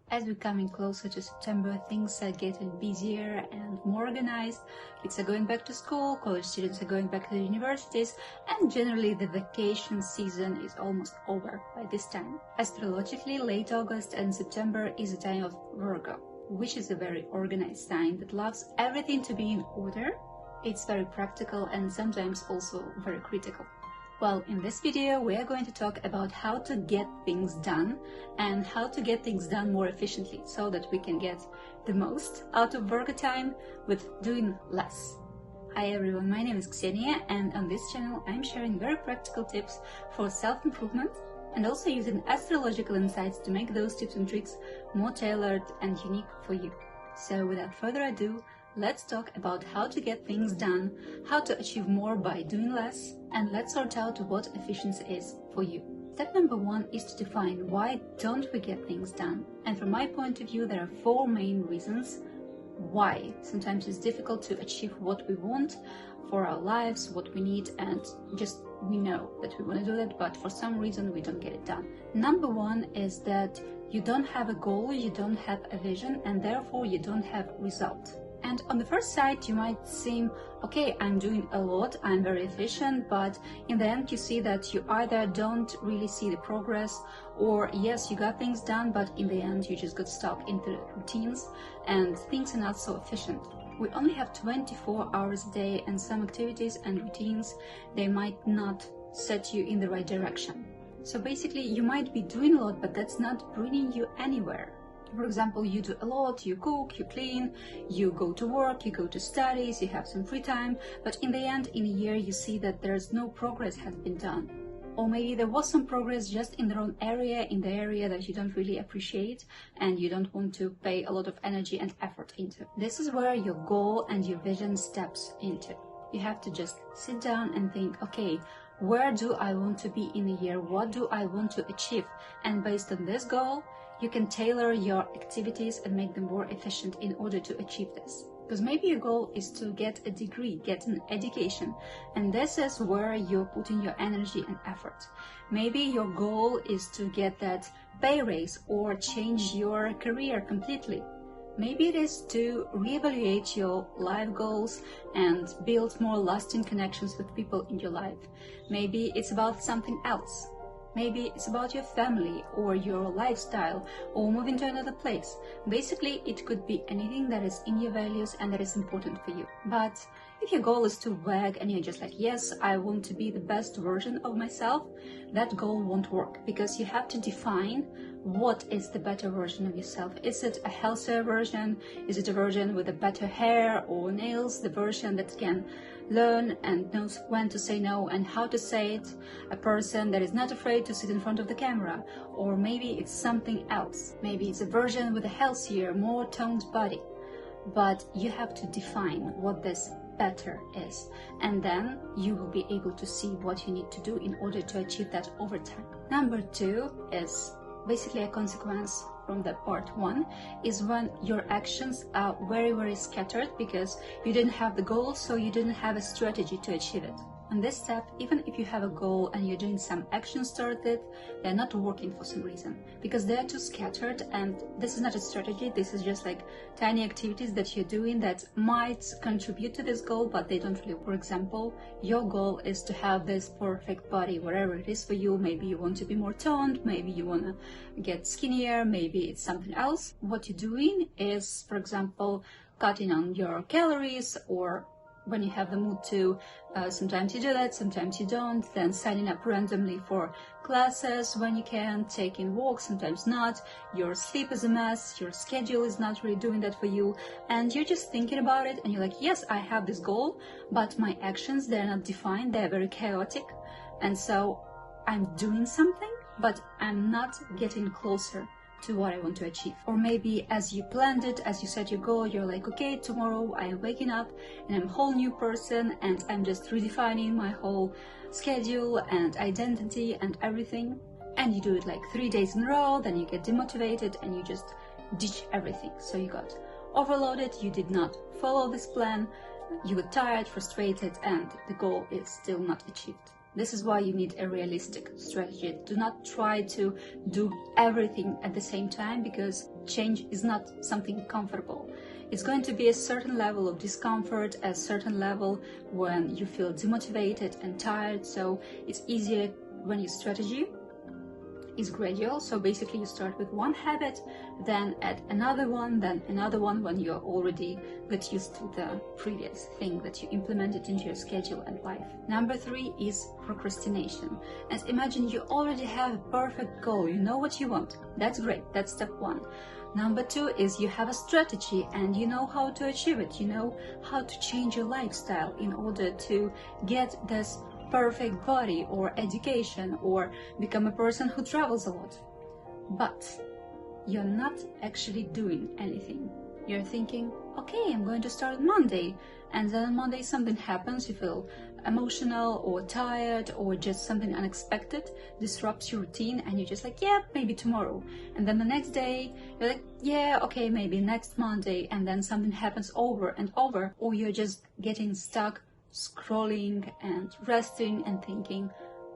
As we're coming closer to September, things are getting busier and more organized. Kids are going back to school, college students are going back to the universities, and generally the vacation season is almost over by this time. Astrologically, late August and September is a time of Virgo, which is a very organized sign that loves everything to be in order. It's very practical and sometimes also very critical. Well, in this video, we are going to talk about how to get things done and how to get things done more efficiently so that we can get the most out of Virgo time with doing less. Hi everyone, my name is Ksenia, and on this channel I'm sharing very practical tips for self-improvement and also using astrological insights to make those tips and tricks more tailored and unique for you. So without further ado, let's talk about how to get things done, how to achieve more by doing less, and let's sort out what efficiency is for you. Step number one is to define why don't we get things done. And from my point of view, there are four main reasons why. Sometimes it's difficult to achieve what we want for our lives, what we need, and just we know that we want to do that, but for some reason we don't get it done. Number one is that you don't have a goal, you don't have a vision, and therefore you don't have result. And on the first sight, you might seem, okay, I'm doing a lot, I'm very efficient, but in the end you see that you either don't really see the progress, or yes, you got things done, but in the end you just got stuck into routines and things are not so efficient. We only have 24 hours a day, and some activities and routines, they might not set you in the right direction. So basically you might be doing a lot, but that's not bringing you anywhere. For example, you do a lot, you cook, you clean, you go to work, you go to studies, you have some free time, but in the end, in a year, you see that there's no progress has been done. Or maybe there was some progress just in the wrong area, in the area that you don't really appreciate and you don't want to pay a lot of energy and effort into. This is where your goal and your vision steps into. You have to just sit down and think, okay, where do I want to be in a year? What do I want to achieve? And based on this goal, you can tailor your activities and make them more efficient in order to achieve this. Because maybe your goal is to get a degree, get an education, and this is where you're putting your energy and effort. Maybe your goal is to get that pay raise or change your career completely. Maybe it is to reevaluate your life goals and build more lasting connections with people in your life. Maybe it's about something else. Maybe it's about your family or your lifestyle or moving to another place. Basically, it could be anything that is in your values and that is important for you. But if your goal is too vague and you're just like, yes, I want to be the best version of myself, that goal won't work, because you have to define what is the better version of yourself. Is it a healthier version? Is it a version with a better hair or nails? The version that can learn and knows when to say no and how to say it, a person that is not afraid to sit in front of the camera, or maybe it's something else. Maybe it's a version with a healthier, more toned body. But you have to define what this better is, and then you will be able to see what you need to do in order to achieve that over time. Number two is basically a consequence from the part one, is when your actions are very scattered because you didn't have the goal, so you didn't have a strategy to achieve it. On this step, even if you have a goal and you're doing some actions toward it, they're not working for some reason because they're too scattered, and this is not a strategy, this is just like tiny activities that you're doing that might contribute to this goal, but they don't really. For example, your goal is to have this perfect body, wherever it is for you. Maybe you want to be more toned, maybe you want to get skinnier, maybe it's something else. What you're doing is, for example, cutting on your calories, or when you have the mood to, sometimes you do that, sometimes you don't, then signing up randomly for classes when you can, taking walks, sometimes not, your sleep is a mess, your schedule is not really doing that for you, and you're just thinking about it and you're like, yes, I have this goal, but my actions, they're not defined, they're very chaotic, and so I'm doing something, but I'm not getting closer to what I want to achieve. Or maybe as you planned it, as you set your goal, you're like, okay, tomorrow I am waking up and I'm a whole new person and I'm just redefining my whole schedule and identity and everything. And you do it like 3 days in a row, then you get demotivated and you just ditch everything. So you got overloaded, you did not follow this plan, you were tired, frustrated, and the goal is still not achieved. This is why you need a realistic strategy. Do not try to do everything at the same time, because change is not something comfortable. It's going to be a certain level of discomfort, a certain level when you feel demotivated and tired. So it's easier when your strategy is gradual. So basically you start with one habit, then add another one when you're already got used to the previous thing that you implemented into your schedule and life. Number 3 is procrastination. And imagine you already have a perfect goal, you know what you want. That's great, that's step 1. Number 2 is you have a strategy and you know how to achieve it. You know how to change your lifestyle in order to get this perfect body or education or become a person who travels a lot. But you're not actually doing anything. You're thinking, okay, I'm going to start on Monday, and then on Monday something happens, you feel emotional or tired or just something unexpected disrupts your routine, and you're just like, yeah, maybe tomorrow. And then the next day you're like, yeah, okay, maybe next Monday, and then something happens over and over, or you're just getting stuck scrolling and resting and thinking,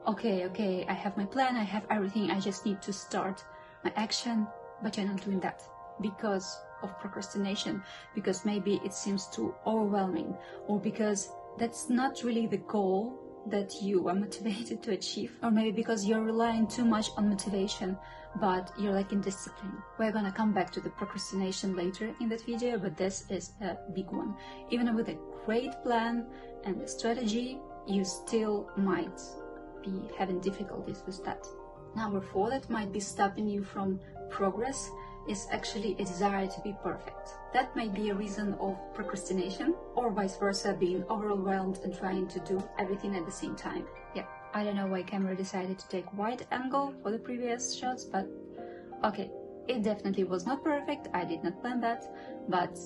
okay, I have my plan, I have everything, I just need to start my action. But you're not doing that because of procrastination, because maybe it seems too overwhelming, or because that's not really the goal that you are motivated to achieve, or maybe because you're relying too much on motivation but you're lacking discipline. We're gonna come back to the procrastination later in that video, but this is a big one. Even with a great plan and a strategy, you still might be having difficulties with that. Number 4 that might be stopping you from progress is actually a desire to be perfect. That may be a reason of procrastination, or vice versa, being overwhelmed and trying to do everything at the same time. Yeah, I don't know why camera decided to take wide angle for the previous shots, but okay, it definitely was not perfect, I did not plan that, but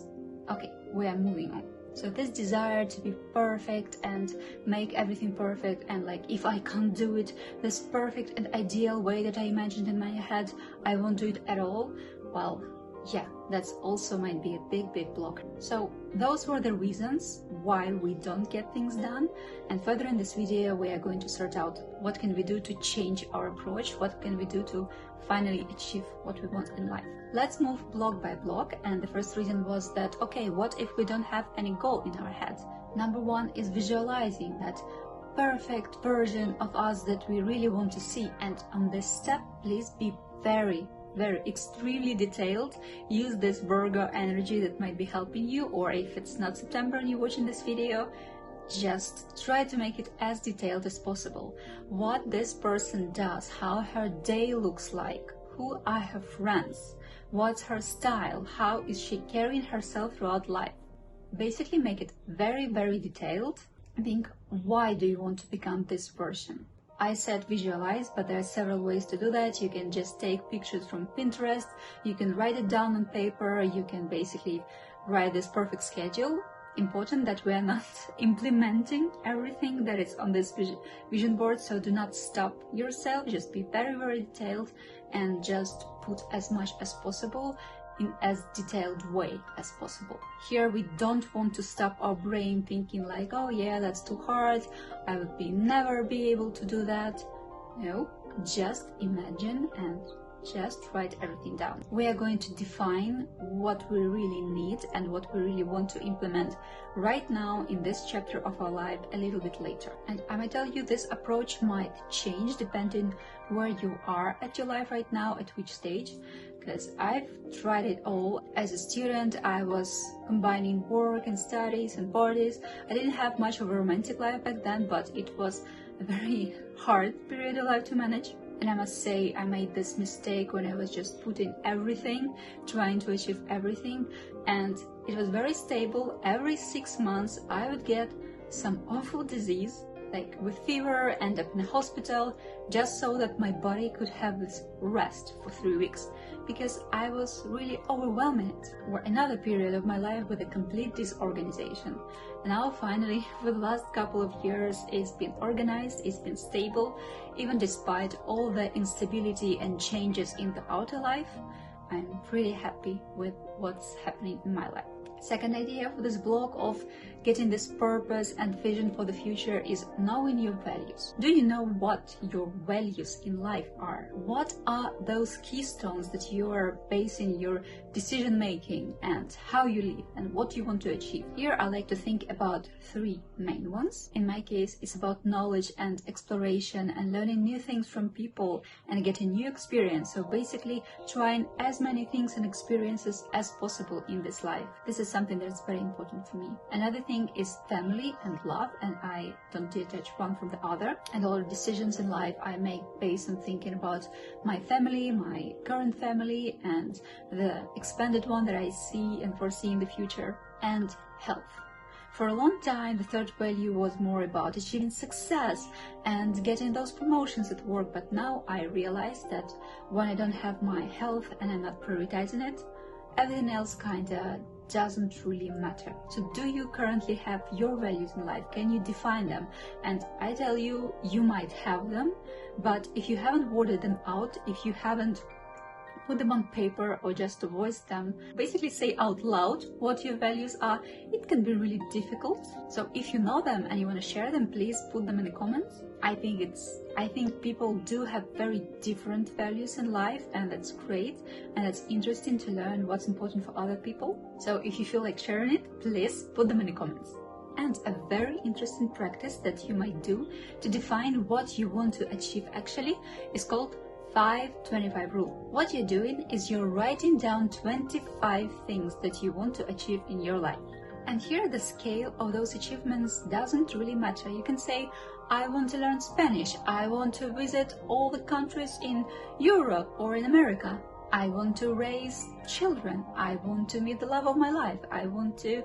okay, we are moving on. So this desire to be perfect and make everything perfect, and like, if I can't do it this perfect and ideal way that I imagined in my head, I won't do it at all. Well, yeah, that's also might be a big block. So those were the reasons why we don't get things done. And further in this video, we are going to sort out what can we do to change our approach, what can we do to finally achieve what we want in life. Let's move block by block. And the first reason was that, okay, what if we don't have any goal in our head? Number 1 is visualizing that perfect version of us that we really want to see. And on this step, please be very extremely detailed. Use this Virgo energy that might be helping you, or if it's not September and you're watching this video, just try to make it as detailed as possible. What this person does, how her day looks like, who are her friends, what's her style, how is she carrying herself throughout life. Basically make it very detailed. Think, why do you want to become this person? I said visualize, but there are several ways to do that. You can just take pictures from Pinterest, you can write it down on paper, you can basically write this perfect schedule. Important that we are not implementing everything that is on this vision board, so do not stop yourself, just be very detailed and just put as much as possible in as detailed way as possible. Here we don't want to stop our brain thinking like, oh yeah, that's too hard, I would never be able to do that. No, just imagine and just write everything down. We are going to define what we really need and what we really want to implement right now in this chapter of our life a little bit later. And I might tell you, this approach might change depending where you are at your life right now, at which stage, because I've tried it all. As a student, I was combining work and studies and parties. I didn't have much of a romantic life back then, but it was a very hard period of life to manage. And I must say, I made this mistake when I was just putting everything, trying to achieve everything, and it was very stable. Every 6 months I would get some awful disease, like with fever, end up in a hospital, just so that my body could have this rest for 3 weeks, because I was really overwhelming it. Or another period of my life with a complete disorganization. And now finally, for the last couple of years, it's been organized, it's been stable. Even despite all the instability and changes in the outer life, I'm pretty happy with what's happening in my life. Second idea for this block of getting this purpose and vision for the future is knowing your values. Do you know what your values in life are? What are those keystones that you are basing your decision making and how you live and what you want to achieve? Here I like to think about three main ones. In my case, it's about knowledge and exploration and learning new things from people and getting new experience. So basically trying as many things and experiences as possible in this life. This is something that's very important for me. Another thing is family and love, and I don't detach one from the other. And all decisions in life I make based on thinking about my family, my current family, and the expanded one that I see and foresee in the future. And health. For a long time, the third value was more about achieving success and getting those promotions at work, but now I realize that when I don't have my health and I'm not prioritizing it, everything else kinda doesn't really matter. So do you currently have your values in life? Can you define them? And I tell you, you might have them, but if you haven't worded them out, if you haven't put them on paper or just to voice them, basically say out loud what your values are, it can be really difficult. So if you know them and you want to share them, please put them in the comments. I think people do have very different values in life, and that's great, and it's interesting to learn what's important for other people. So if you feel like sharing it, please put them in the comments. And a very interesting practice that you might do to define what you want to achieve actually is called 5-25 rule. What you're doing is you're writing down 25 things that you want to achieve in your life. And here the scale of those achievements doesn't really matter. You can say, I want to learn Spanish. I want to visit all the countries in Europe or in America. I want to raise children. I want to meet the love of my life. I want to,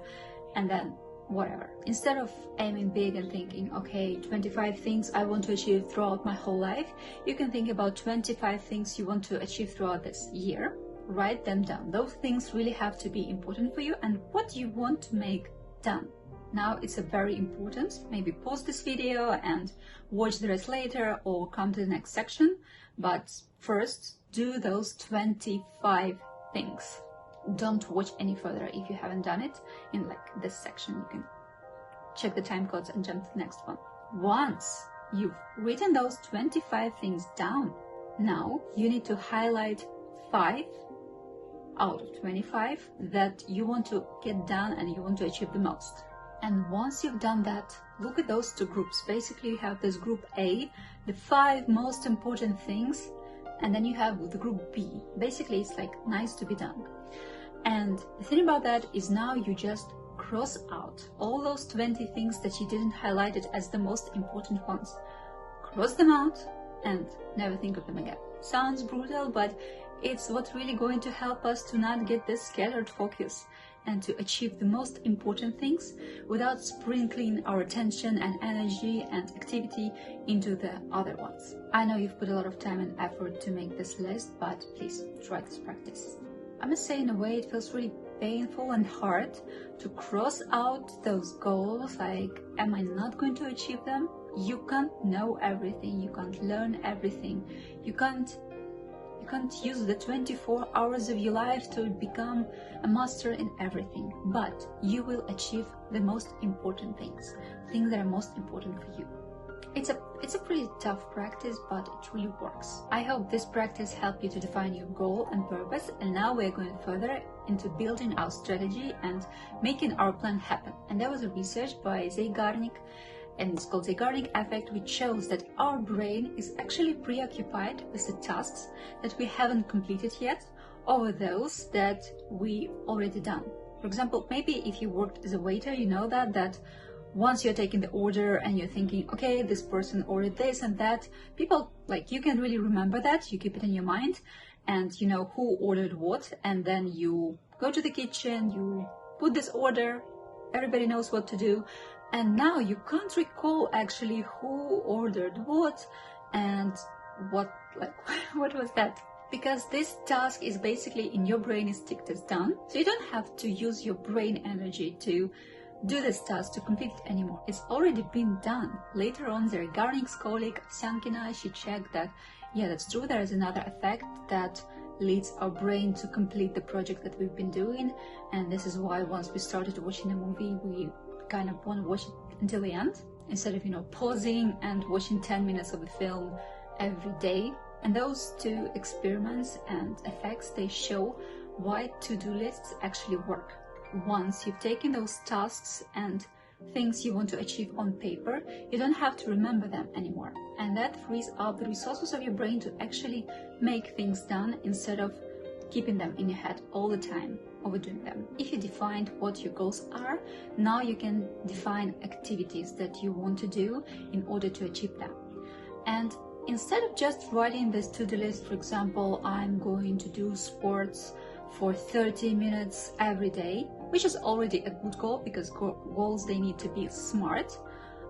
and then whatever. Instead of aiming big and thinking, okay, 25 things I want to achieve throughout my whole life, you can think about 25 things you want to achieve throughout this year. Write them down. Those things really have to be important for you and what you want to make done. Now it's a very important, maybe pause this video and watch the rest later or come to the next section, but first do those 25 things. Don't watch any further if you haven't done it. In like this section, you can check the time codes and jump to the next one. Once you've written those 25 things down, now you need to highlight 5 out of 25 that you want to get done and you want to achieve the most. And once you've done that, look at those two groups. Basically, you have this group A, the 5 most important things, and then you have the group B. Basically, it's like nice to be done. And the thing about that is now you just cross out all those 20 things that you didn't highlight it as the most important ones. Cross them out and never think of them again. Sounds brutal, but it's what's really going to help us to not get this scattered focus and to achieve the most important things without sprinkling our attention and energy and activity into the other ones. I know you've put a lot of time and effort to make this list, but please try this practice. I must say, in a way, it feels really painful and hard to cross out those goals, like, am I not going to achieve them? You can't know everything, you can't learn everything, you can't use the 24 hours of your life to become a master in everything, but you will achieve the most important things that are most important for you. It's a pretty tough practice, but it really works. I hope this practice helped you to define your goal and purpose, and now we're going further into building our strategy and making our plan happen. And there was a research by Zeigarnik, and it's called Zeigarnik effect, which shows that our brain is actually preoccupied with the tasks that we haven't completed yet over those that we already done. For example, maybe if you worked as a waiter, you know that once you're taking the order and you're thinking, okay, this person ordered this and that, people, like, you can really remember that, you keep it in your mind, and you know who ordered what, and then you go to the kitchen, you put this order, everybody knows what to do, and now you can't recall actually who ordered what and what was that. Because this task is basically in your brain is ticked as done, so you don't have to use your brain energy to do this task to complete it anymore. It's already been done. Later on, Zeigarnik's colleague Syankina, she checked that, yeah, that's true, there is another effect that leads our brain to complete the project that we've been doing. And this is why once we started watching a movie, we kind of want to watch it until the end, instead of, pausing and watching 10 minutes of the film every day. And those two experiments and effects, they show why to-do lists actually work. Once you've taken those tasks and things you want to achieve on paper, you don't have to remember them anymore. And that frees up the resources of your brain to actually make things done instead of keeping them in your head all the time, overdoing them. If you defined what your goals are, now you can define activities that you want to do in order to achieve them. And instead of just writing this to-do list, for example, I'm going to do sports for 30 minutes every day, which is already a good goal, because goals, they need to be smart.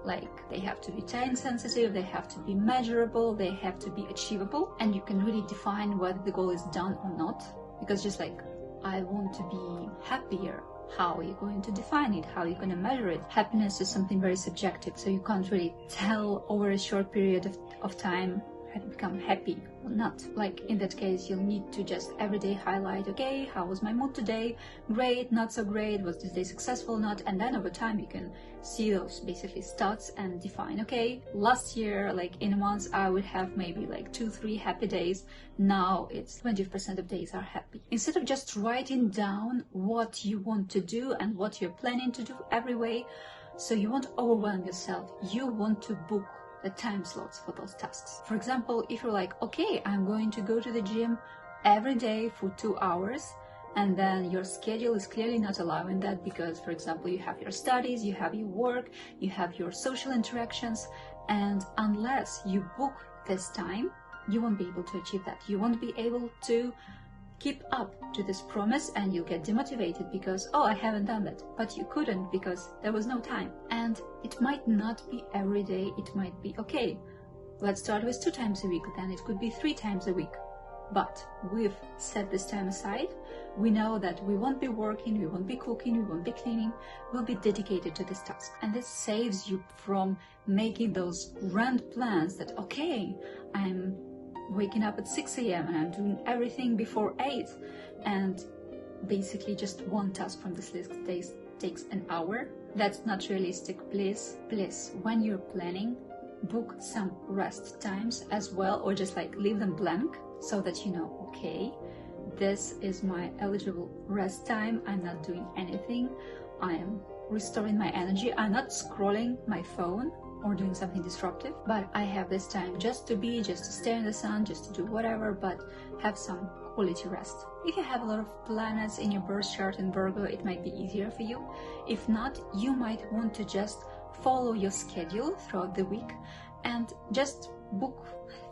Like, they have to be time sensitive, they have to be measurable, they have to be achievable, and you can really define whether the goal is done or not. Because just like, I want to be happier, how are you going to define it? How are you going to measure it? Happiness is something very subjective, so you can't really tell over a short period of time have you become happy or not. Like, in that case, you'll need to just every day highlight, okay, how was my mood today? Great, not so great, was this day successful or not? And then over time you can see those basically stats and define, okay, last year, like in a month, I would have maybe like 2-3 happy days. Now it's 20% of days are happy. Instead of just writing down what you want to do and what you're planning to do every way, so you won't overwhelm yourself, you want to book the time slots for those tasks. For example, if you're like, okay, I'm going to go to the gym every day for 2 hours, and then your schedule is clearly not allowing that because, for example, you have your studies, you have your work, you have your social interactions, and unless you book this time, you won't be able to achieve that. You won't be able to keep up to this promise, and you'll get demotivated because, oh, I haven't done that. But you couldn't because there was no time. And it might not be every day, it might be, okay, let's start with 2 times a week, then it could be 3 times a week. But we've set this time aside. We know that we won't be working, we won't be cooking, we won't be cleaning, we'll be dedicated to this task. And this saves you from making those grand plans that, okay, I'm waking up at 6 a.m. and I'm doing everything before 8, and basically just one task from this list takes an hour. That's not realistic. Please, when you're planning, book some rest times as well, or just like leave them blank so that you know, okay, this is my eligible rest time. I'm not doing anything. I am restoring my energy. I'm not scrolling my phone or doing something disruptive, but I have this time just to stare in the sun, just to do whatever, but have some quality rest. If you have a lot of planets in your birth chart in Virgo, it might be easier for you. If not, you might want to just follow your schedule throughout the week and just book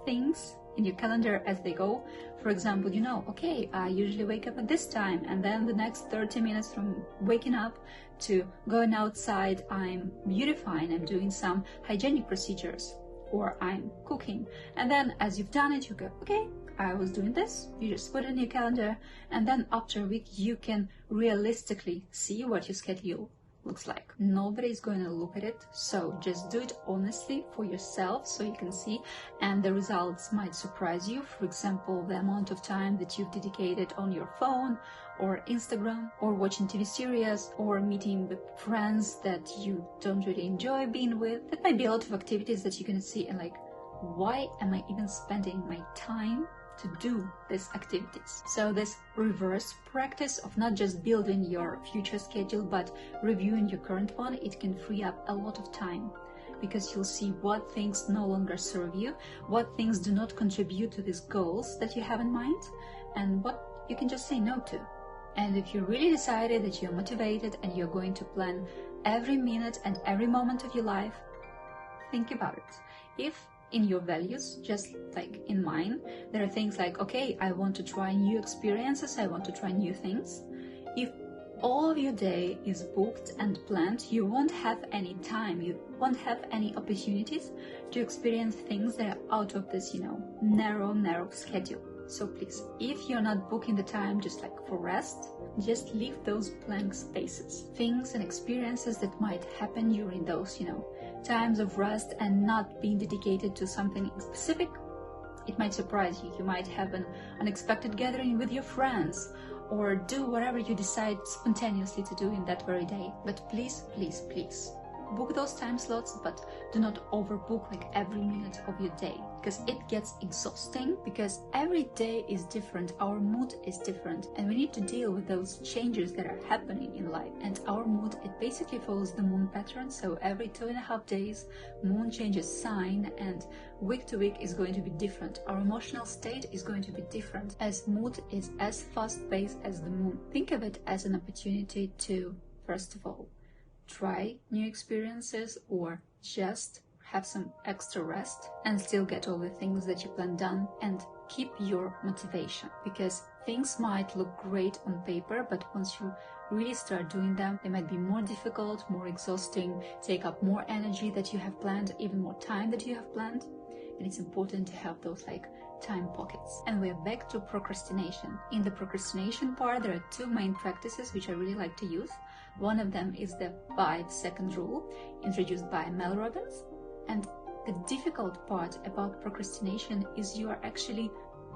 things in your calendar as they go. For example, okay, I usually wake up at this time, and then the next 30 minutes from waking up to going outside, I'm beautifying, I'm doing some hygienic procedures, or I'm cooking. And then as you've done it, you go, okay, I was doing this, you just put it in your calendar, and then after a week you can realistically see what your schedule looks like. Nobody's going to look at it, so just do it honestly for yourself so you can see, and the results might surprise you. For example, the amount of time that you've dedicated on your phone or Instagram, or watching TV series, or meeting with friends that you don't really enjoy being with. That might be a lot of activities that you're going to see and like, why am I even spending my time to do these activities? So this reverse practice of not just building your future schedule but reviewing your current one, it can free up a lot of time, because you'll see what things no longer serve you, what things do not contribute to these goals that you have in mind, and what you can just say no to. And if you really decided that you're motivated and you're going to plan every minute and every moment of your life, think about it. If in your values, just like in mine, there are things like, okay, I want to try new experiences, I want to try new things. If all of your day is booked and planned, you won't have any time, you won't have any opportunities to experience things that are out of this, narrow schedule. So please, if you're not booking the time just like for rest, just leave those blank spaces. Things and experiences that might happen during those, times of rest and not being dedicated to something specific, It might surprise you. You might have an unexpected gathering with your friends, or do whatever you decide spontaneously to do in that very day. But please, please, please, book those time slots, but do not overbook like every minute of your day, because it gets exhausting, because every day is different, our mood is different, and we need to deal with those changes that are happening in life. And our mood, it basically follows the moon pattern, so every 2.5 days moon changes sign, and week to week is going to be different. Our emotional state is going to be different, as mood is as fast-paced as the moon. Think of it as an opportunity to, first of all, try new experiences, or just have some extra rest and still get all the things that you plan done, and keep your motivation, because things might look great on paper, but once you really start doing them, they might be more difficult, more exhausting, take up more energy that you have planned, even more time that you have planned. And it's important to have those like time pockets. And we're back to procrastination. In the procrastination part, there are two main practices which I really like to use. One of them is the 5-second rule, introduced by Mel Robbins. And the difficult part about procrastination is you are actually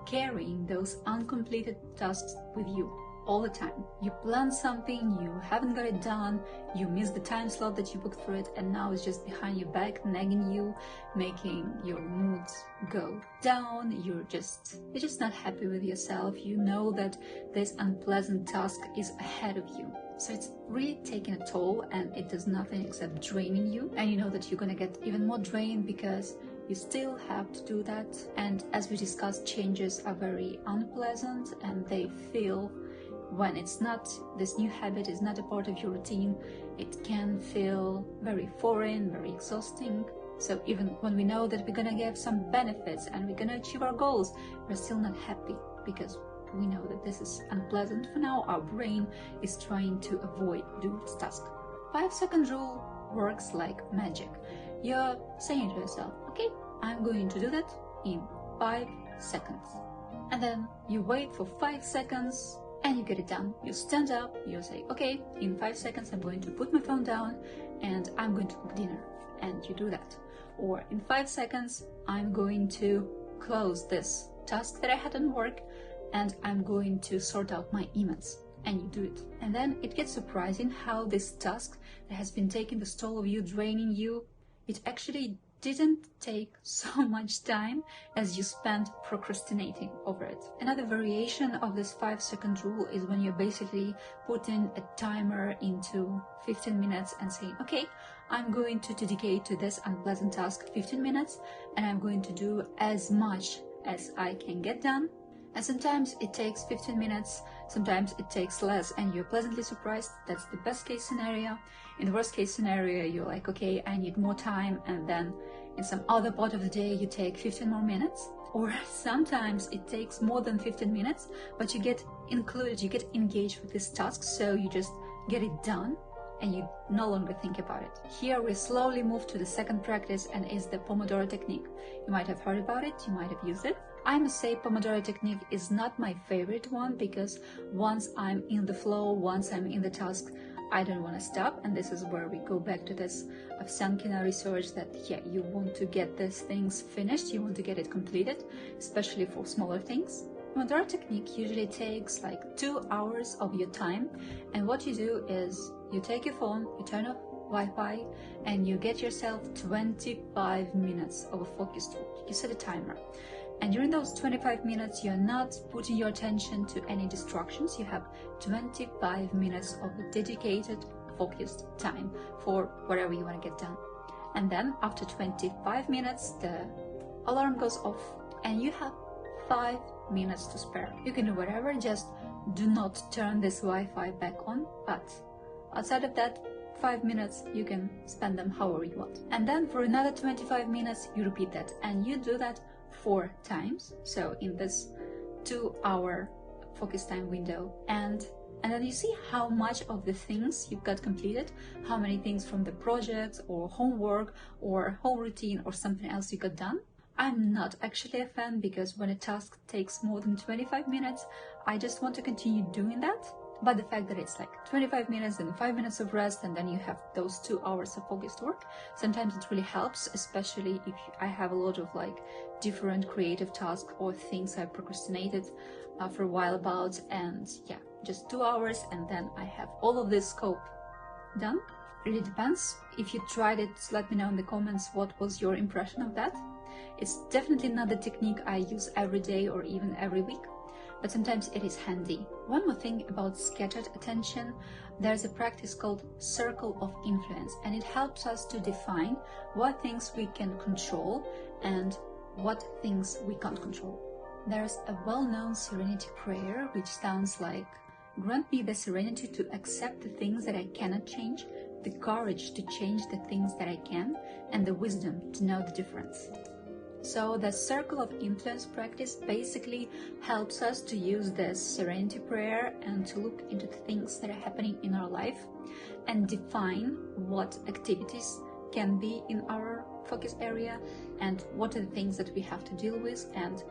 carrying those uncompleted tasks with you all the time. You plan something, you haven't got it done, you miss the time slot that you booked for it, and now it's just behind your back, nagging you, making your mood go down. You're just not happy with yourself. You know that this unpleasant task is ahead of you. So it's really taking a toll, and it does nothing except draining you. And you know that you're gonna get even more drained because you still have to do that. And as we discussed, changes are very unpleasant, and they feel, when it's not, this new habit is not a part of your routine, it can feel very foreign, very exhausting. So even when we know that we're gonna get some benefits and we're gonna achieve our goals, we're still not happy, because we know that this is unpleasant for now. Our brain is trying to avoid doing this task. 5-second rule works like magic. You're saying to yourself, okay, I'm going to do that in 5 seconds. And then you wait for 5 seconds and you get it done. You stand up, you say, okay, in 5 seconds I'm going to put my phone down and I'm going to cook dinner. And you do that. Or in 5 seconds, I'm going to close this task that I had on work, and I'm going to sort out my emails. And you do it. And then it gets surprising how this task that has been taking the toll of you, draining you, it actually didn't take so much time as you spent procrastinating over it. Another variation of this 5-second rule is when you're basically putting a timer into 15 minutes and saying, okay, I'm going to dedicate to this unpleasant task 15 minutes, and I'm going to do as much as I can get done. And sometimes it takes 15 minutes, sometimes it takes less, and you're pleasantly surprised. That's the best case scenario. In the worst case scenario, you're like, okay, I need more time, and then in some other part of the day, you take 15 more minutes. Or sometimes it takes more than 15 minutes, but you get included, you get engaged with this task, so you just get it done, and you no longer think about it. Here we slowly move to the second practice, and is the Pomodoro Technique. You might have heard about it, you might have used it. I must say Pomodoro Technique is not my favorite one, because once I'm in the flow, once I'm in the task, I don't want to stop. And this is where we go back to this Ovsiankina research that, yeah, you want to get these things finished, you want to get it completed, especially for smaller things. Pomodoro Technique usually takes like 2 hours of your time, and what you do is you take your phone, you turn off Wi-Fi, and you get yourself 25 minutes of a focused work. You set a timer. And during those 25 minutes, you're not putting your attention to any distractions. You have 25 minutes of dedicated, focused time for whatever you want to get done. And then after 25 minutes, the alarm goes off and you have 5 minutes to spare. You can do whatever, just do not turn this Wi-Fi back on. But outside of that 5 minutes, you can spend them however you want. And then for another 25 minutes, you repeat that. And you do that 4 times, so in this 2-hour focus time window, and then you see how much of the things you've got completed, how many things from the projects or homework or home routine or something else you got done. I'm not actually a fan, because when a task takes more than 25 minutes, I just want to continue doing that, But the fact that it's like 25 minutes and 5 minutes of rest, and then you have those 2 hours of focused work, sometimes it really helps, especially if I have a lot of like different creative tasks or things I procrastinated for a while about, and yeah, just 2 hours and then I have all of this scope done. Really depends. If you tried it, let me know in the comments what was your impression of that. It's definitely not the technique I use every day or even every week, but sometimes it is handy. One more thing about scattered attention, there's a practice called circle of influence, and it helps us to define what things we can control and what things we can't control. There's a well-known serenity prayer which sounds like, "Grant me the serenity to accept the things that I cannot change, the courage to change the things that I can, and the wisdom to know the difference." So the circle of influence practice basically helps us to use this serenity prayer and to look into the things that are happening in our life and define what activities can be in our focus area and what are the things that we have to deal with and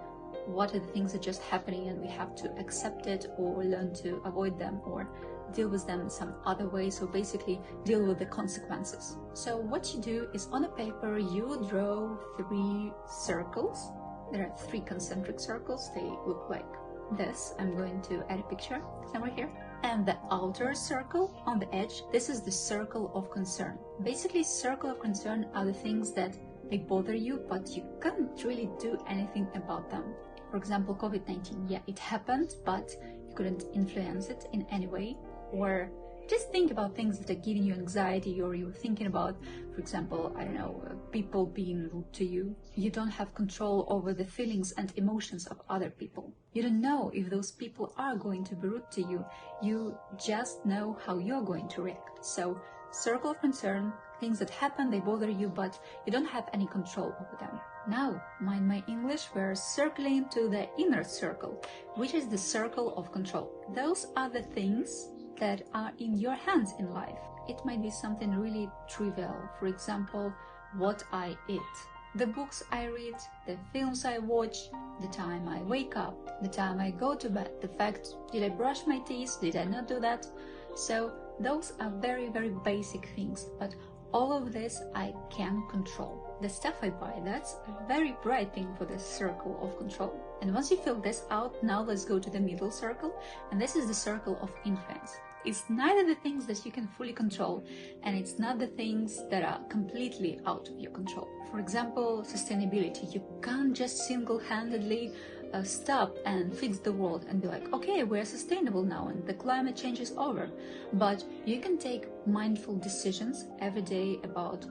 what are the things that are just happening and we have to accept it or learn to avoid them or deal with them in some other way. So basically deal with the consequences. So what you do is on a paper you draw 3 circles. There are 3 concentric circles. They look like this. I'm going to add a picture somewhere here. And the outer circle on the edge, this is the circle of concern. Basically, circle of concern are the things that they bother you, but you can't really do anything about them. For example, COVID-19, yeah, it happened, but you couldn't influence it in any way. Or just think about things that are giving you anxiety, or you're thinking about, for example, I don't know, people being rude to you. You don't have control over the feelings and emotions of other people. You don't know if those people are going to be rude to you. You just know how you're going to react. So, circle of concern, things that happen, they bother you, but you don't have any control over them. Now, mind my English, we're circling to the inner circle, which is the circle of control. Those are the things that are in your hands in life. It might be something really trivial. For example, what I eat, the books I read, the films I watch, the time I wake up, the time I go to bed, the fact, did I brush my teeth, did I not do that? So those are very, very basic things, but all of this I can control. The stuff I buy, that's a very bright thing for the circle of control. And once you fill this out, now let's go to the middle circle, and this is the circle of influence. It's neither the things that you can fully control, and it's not the things that are completely out of your control. For example, sustainability. You can't just single-handedly stop and fix the world and be like, okay, we're sustainable now and the climate change is over. But you can take mindful decisions every day about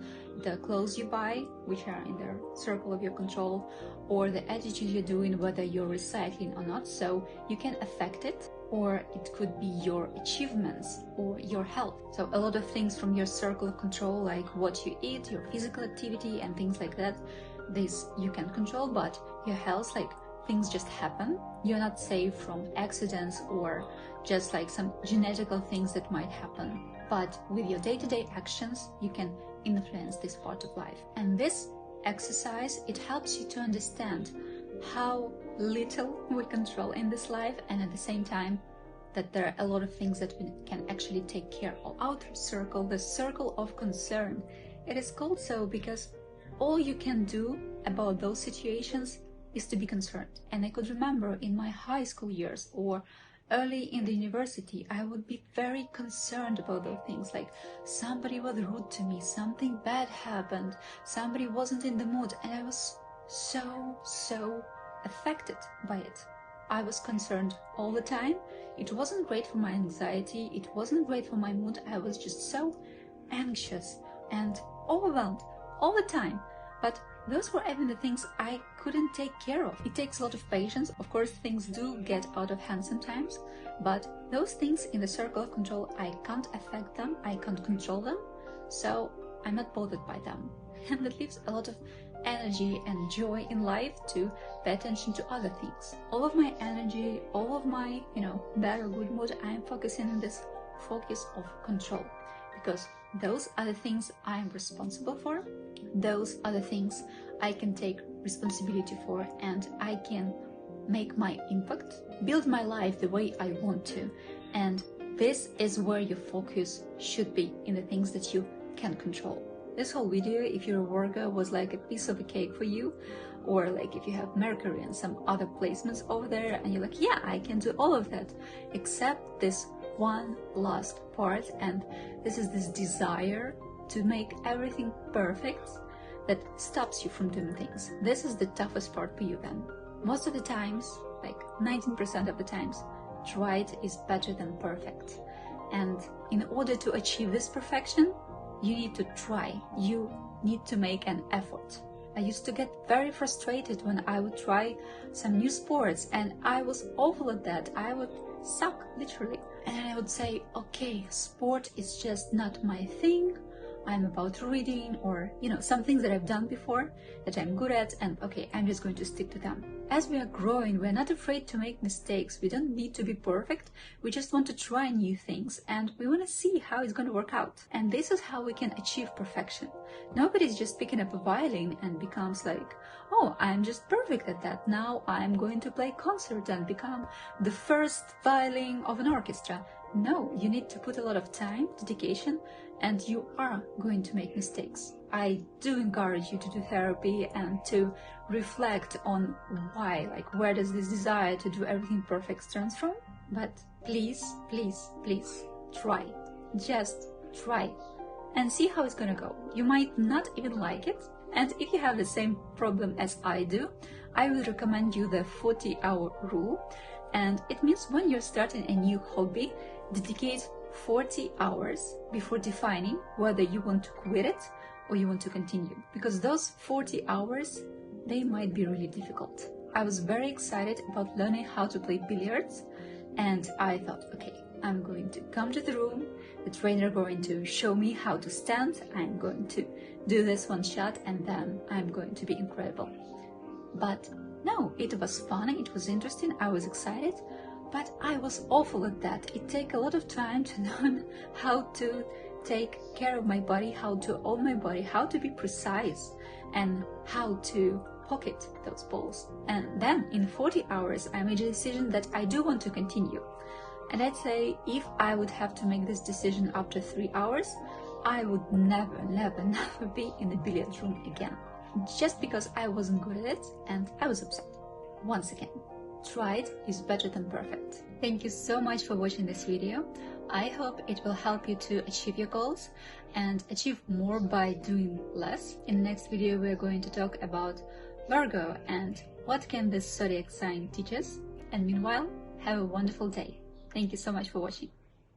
the clothes you buy, which are in the circle of your control, or the attitude you're doing, whether you're recycling or not, so you can affect it. Or it could be your achievements or your health. So a lot of things from your circle of control, like what you eat, your physical activity and things like that, this you can control, but your health, like things just happen. You're not safe from accidents or just like some genetical things that might happen. But with your day-to-day actions, you can influence this part of life. And this exercise, it helps you to understand how little we control in this life, and at the same time that there are a lot of things that we can actually take care of. Outer circle, the circle of concern. It is called so because all you can do about those situations is to be concerned. And I could remember in my high school years or early in the university, I would be very concerned about those things, like somebody was rude to me, something bad happened, somebody wasn't in the mood, and I was so affected by it. I was concerned all the time. It wasn't great for my anxiety, it wasn't great for my mood. I was just so anxious and overwhelmed all the time. But those were even the things I couldn't take care of. It takes a lot of patience. Of course, things do get out of hand sometimes, but those things in the circle of control, I can't affect them, I can't control them, so I'm not bothered by them. And that leaves a lot of energy and joy in life to pay attention to other things. All of my energy, all of my, bad or good mood, I am focusing on this focus of control, because those are the things I am responsible for. Those are the things I can take responsibility for, and I can make my impact, build my life the way I want to, and this is where your focus should be, in the things that you can control. This whole video, if you're a Virgo, was like a piece of a cake for you, or like if you have Mercury and some other placements over there and you're like, yeah, I can do all of that, except this one last part, and this is this desire to make everything perfect that stops you from doing things. This is the toughest part for you then. Most of the times, like 19% of the times, tried is better than perfect. And in order to achieve this perfection, you need to try. You need to make an effort. I used to get very frustrated when I would try some new sports and I was awful at that. I would suck, literally. And I would say, okay, sport is just not my thing. I'm about reading, or, some things that I've done before that I'm good at, and okay, I'm just going to stick to them. As we are growing, we're not afraid to make mistakes. We don't need to be perfect. We just want to try new things, and we want to see how it's going to work out. And this is how we can achieve perfection. Nobody's just picking up a violin and becomes like, oh, I'm just perfect at that. Now I'm going to play concert and become the first violin of an orchestra. No, you need to put a lot of time, dedication, and you are going to make mistakes. I do encourage you to do therapy and to reflect on why, like where does this desire to do everything perfect stems from? But please, please, please try. Just try and see how it's gonna go. You might not even like it. And if you have the same problem as I do, I would recommend you the 40-hour rule. And it means when you're starting a new hobby, dedicate 40 hours before defining whether you want to quit it or you want to continue. Because those 40 hours, they might be really difficult. I was very excited about learning how to play billiards, and I thought, okay, I'm going to come to the room, the trainer going to show me how to stand, I'm going to do this one shot, and then I'm going to be incredible. But no, it was fun, it was interesting, I was excited, but I was awful at that. It takes a lot of time to learn how to take care of my body, how to own my body, how to be precise, and how to pocket those balls. And then in 40 hours, I made a decision that I do want to continue. And I'd say if I would have to make this decision after 3 hours, I would never be in the billiard room again. Just because I wasn't good at it and I was upset. Once again, tried is better than perfect. Thank you so much for watching this video. I hope it will help you to achieve your goals and achieve more by doing less. In the next video, we're going to talk about Virgo and what can this zodiac sign teach us. And meanwhile, have a wonderful day. Thank you so much for watching.